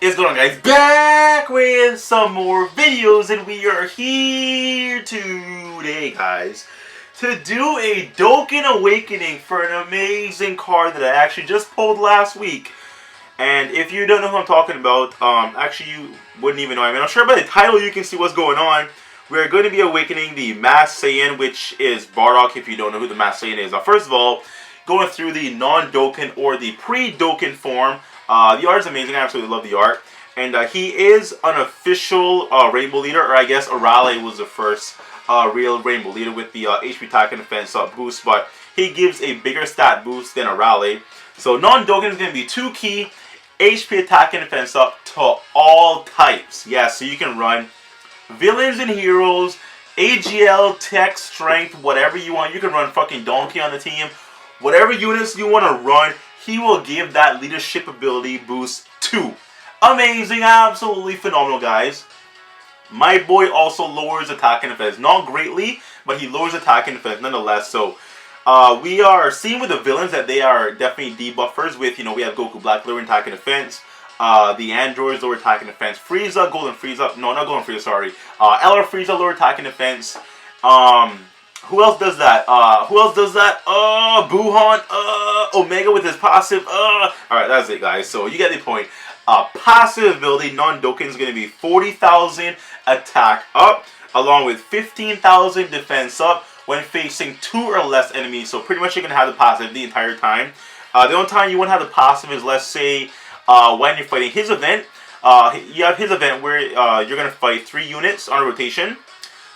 What's going on, guys? Back with some more videos, and we are here today, guys, to do a Dokkan Awakening for an amazing card that I actually just pulled last week. And if you don't know who I'm talking about, actually you wouldn't even know. I mean, I'm sure by the title you can see what's going on. We're going to be awakening the Masked Saiyan, which is Bardock, if you don't know who the Masked Saiyan is. Now, first of all, going through the non-Dokkan or the pre-Dokkan form. The art is amazing. I absolutely love the art. And he is an official Rainbow Leader, or I guess Arale was the first real Rainbow Leader with the HP attack and defense boost. But he gives a bigger stat boost than Arale. So non-Dokkan is going to be 2 key, HP attack and defense up to all types. Yeah, so you can run villains and heroes, AGL, tech, strength, whatever you want. You can run fucking Donkey on the team. Whatever units you want to run, he will give that leadership ability boost to. Amazing, absolutely phenomenal, guys. My boy also lowers attack and defense. Not greatly, but he lowers attack and defense nonetheless. So we are seeing with the villains that they are definitely debuffers with, you know, we have Goku Black lowering attack and defense. The androids lower attack and defense. Frieza, Golden Frieza. No, not Golden Frieza, sorry. LR Frieza lower attack and defense. Who else does that? Buhan. Omega with his passive. Alright, that's it, guys. So you get the point. Passive ability, non-Dokkan is going to be 40,000 attack up, along with 15,000 defense up when facing 2 or less enemies. So pretty much you're going to have the passive the entire time. The only time you won't have the passive is, let's say, when you're fighting his event. You have his event where you're going to fight 3 units on a rotation.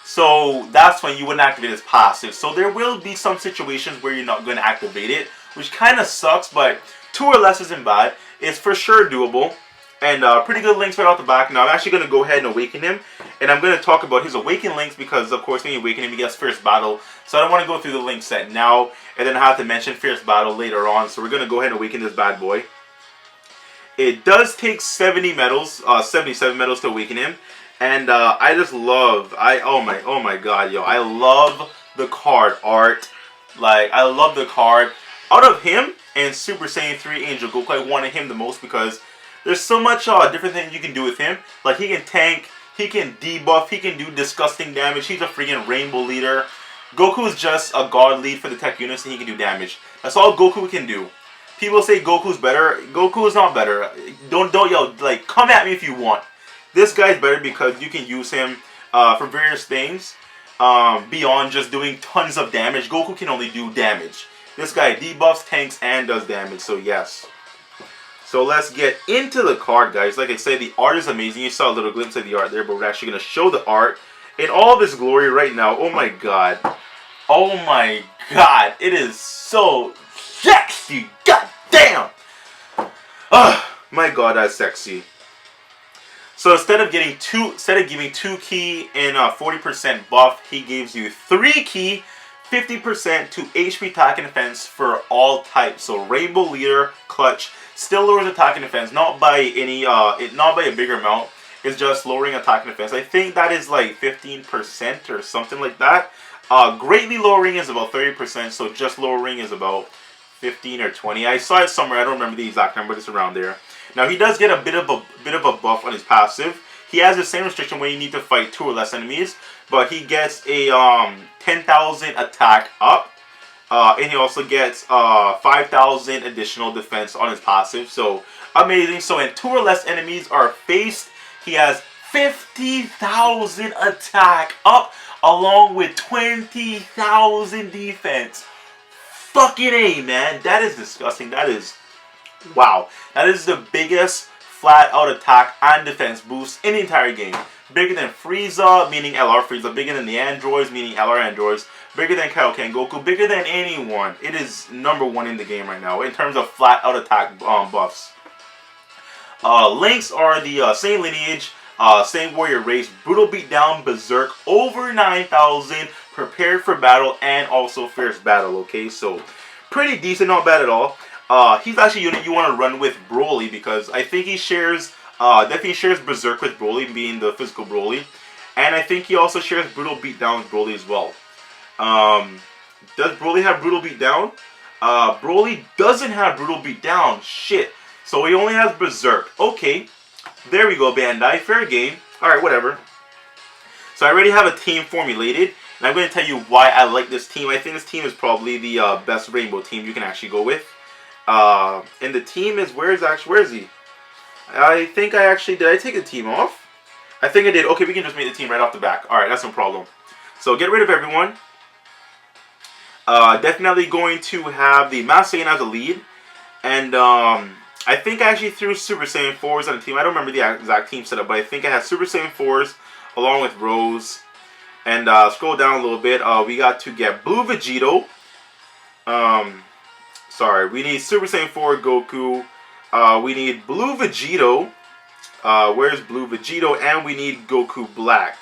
So that's when you wouldn't activate his passive. So there will be some situations where you're not going to activate it, which kind of sucks, but 2 or less isn't bad. It's for sure doable. And pretty good links right off the back. Now I'm actually going to go ahead and awaken him. And I'm going to talk about his awaken links because, of course, when you awaken him, he gets Fierce Battle. So I don't want to go through the link set now and then I have to mention Fierce Battle later on. So we're going to go ahead and awaken this bad boy. It does take 77 medals to awaken him. And I just love, oh my god, yo, I love the card art. Like, I love the card. Out of him and Super Saiyan 3 Angel Goku, I wanted him the most because there's so much different things you can do with him. Like, he can tank, he can debuff, he can do disgusting damage. He's a freaking Rainbow Leader. Goku is just a god lead for the tech units and he can do damage. That's all Goku can do. People say Goku's better. Goku is not better. Don't yo, like, come at me if you want. This guy's better because you can use him for various things beyond just doing tons of damage. Goku can only do damage. This guy debuffs, tanks, and does damage, so yes. So let's get into the card, guys. Like I said, the art is amazing. You saw a little glimpse of the art there, but we're actually going to show the art in all of its glory right now. Oh my god. Oh my god. It is so sexy. God damn. Oh my god, that's sexy. So instead of giving 2 key and 40% buff, he gives you 3 key, 50% to HP attack and defense for all types. So Rainbow Leader, Clutch, still lowers attack and defense, not by any, not by a bigger amount. It's just lowering attack and defense. I think that is like 15% or something like that. Greatly lowering is about 30%, so just lowering is about 15 or 20. I saw it somewhere. I don't remember the exact number, but it's around there. Now he does get a bit of a buff on his passive. He has the same restriction when you need to fight 2 or less enemies, but he gets a 10,000 attack up, and he also gets 5,000 additional defense on his passive. So amazing. So when 2 or less enemies are faced, he has 50,000 attack up, along with 20,000 defense. Fucking A, man. That is disgusting. That is... wow. That is the biggest flat-out attack and defense boost in the entire game. Bigger than Frieza, meaning LR Frieza. Bigger than the androids, meaning LR androids. Bigger than Kaioken Goku. Bigger than anyone. It is #1 in the game right now in terms of flat-out attack buffs. Links are the same lineage, same warrior race. Brutal Beatdown, Berserk, over 9,000. Prepared for battle, and also Fierce Battle. Okay, so pretty decent, not bad at all. He's actually a unit you want to run with Broly because I think he shares, definitely shares Berserk with Broly, being the physical Broly. And I think he also shares Brutal Beatdown with Broly as well. Does Broly have Brutal Beatdown? Broly doesn't have Brutal Beatdown. Shit. So he only has Berserk. Okay. There we go, Bandai. Fair game. Alright, whatever. So I already have a team formulated. And I'm going to tell you why I like this team. I think this team is probably the best rainbow team you can actually go with. And the team is, where is he? I think I actually, did I take the team off? I think I did. Okay, we can just make the team right off the back. Alright, that's no problem. So get rid of everyone. Definitely going to have the Master Saiyan as a lead. And I think I actually threw Super Saiyan 4s on the team. I don't remember the exact team setup, but I think I had Super Saiyan 4s along with Rose. And scroll down a little bit. We got to get Blue Vegito. Sorry, we need Super Saiyan 4 Goku. We need Blue Vegito. Where's Blue Vegito? And we need Goku Black.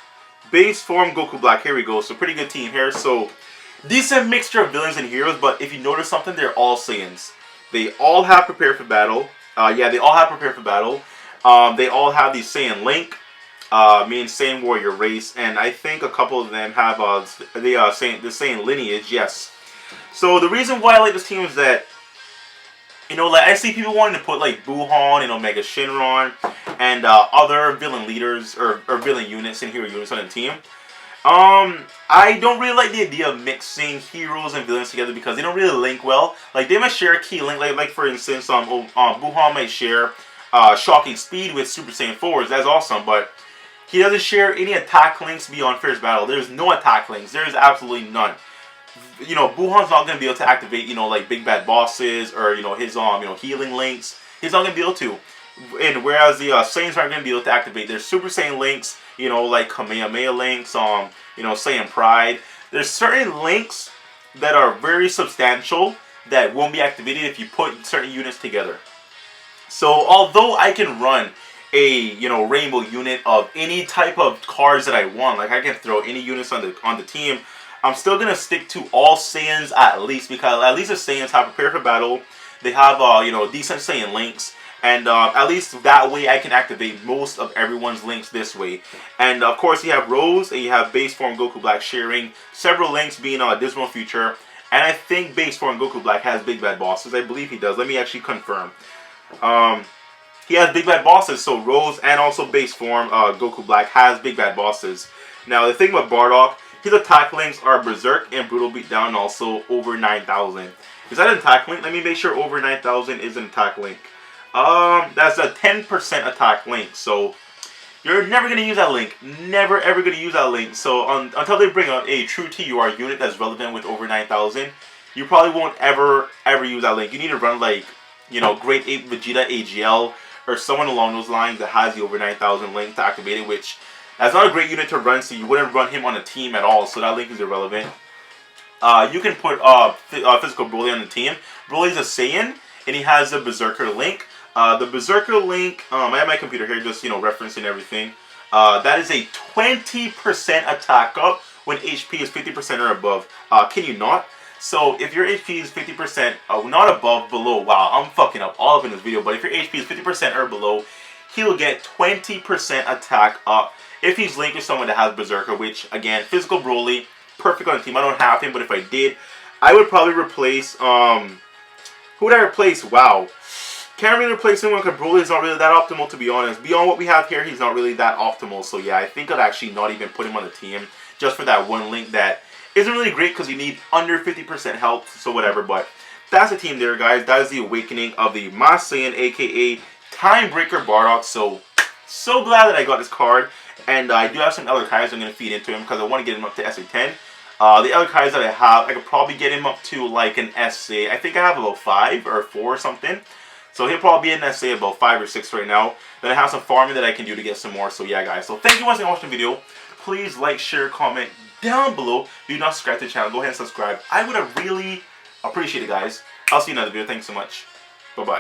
Base form Goku Black. Here we go. So pretty good team here. So decent mixture of villains and heroes. But if you notice something, they're all Saiyans. They all have prepared for battle. Yeah, they all have prepared for battle. They all have the Saiyan Link. Means Saiyan warrior race, and I think a couple of them have the Saiyan lineage. Yes. So the reason why I like this team is that, you know, like I see people wanting to put like Buhan and Omega Shinron and other villain leaders or villain units and hero units on the team. I don't really like the idea of mixing heroes and villains together because they don't really link well. Like they might share a key link, like for instance, Buhan might share shocking speed with Super Saiyan 4s. That's awesome, but he doesn't share any attack links beyond Fierce Battle. There's no attack links. There's absolutely none. You know, Buhan's not going to be able to activate, you know, like big bad bosses or, you know, his, healing links. He's not going to be able to. And whereas the Saiyans aren't going to be able to activate their Super Saiyan links, you know, like Kamehameha links, you know, Saiyan Pride. There's certain links that are very substantial that won't be activated if you put certain units together. So, although I can run a, you know, rainbow unit of any type of cards that I want, like I can throw any units on the team, I'm still gonna stick to all Saiyans at least, because at least the Saiyans have prepared for battle. They have you know, decent Saiyan links, and at least that way I can activate most of everyone's links this way. And of course you have Rose and you have base form Goku Black sharing several links, being Dismal Future, and I think base form Goku Black has big bad bosses. I believe he does. Let me actually confirm. He has big bad bosses, so Rose and also base form Goku Black has big bad bosses. Now the thing about Bardock, his attack links are Berserk and Brutal Beatdown, also over 9,000. Is that an attack link? Let me make sure over 9,000 is an attack link. That's a 10% attack link, so you're never going to use that link. Never ever going to use that link. So until they bring out a true TUR unit that's relevant with over 9,000, you probably won't ever use that link. You need to run like, you know, Great Ape Vegeta AGL or someone along those lines that has the over 9,000 link to activate it, which that's not a great unit to run, so you wouldn't run him on a team at all, so that link is irrelevant. You can put Physical Broly on the team. Broly's a Saiyan, and he has a Berserker link. The Berserker link, I have my computer here just, you know, referencing everything. That is a 20% attack up when HP is 50% or above. Can you not? So if your HP is 50%, not above, below, wow, I'm fucking up all up in this video, but if your HP is 50% or below, he'll get 20% attack up if he's linked with someone that has Berserker, which, again, Physical Broly, perfect on the team. I don't have him, but if I did, I would probably replace, who would I replace? Wow. Can't really replace him because Broly is not really that optimal, to be honest. Beyond what we have here, he's not really that optimal. So yeah, I think I'd actually not even put him on the team just for that one link that isn't really great because you need under 50% health, so whatever. But that's the team there, guys. That is the awakening of the Master Saiyan, aka Timebreaker Bardock. So glad that I got this card. And I do have some other cards I'm going to feed into him because I want to get him up to SA10. The other cards that I have, I could probably get him up to like an SA. I think I have about 5 or 4 or something. So he'll probably be in SA about 5 or 6 right now. Then I have some farming that I can do to get some more. So yeah, guys. So thank you once again for watching the video. Please like, share, comment down below. If you're not subscribed to the channel, go ahead and subscribe. I would have really appreciate it, guys. I'll see you in another video. Thanks so much.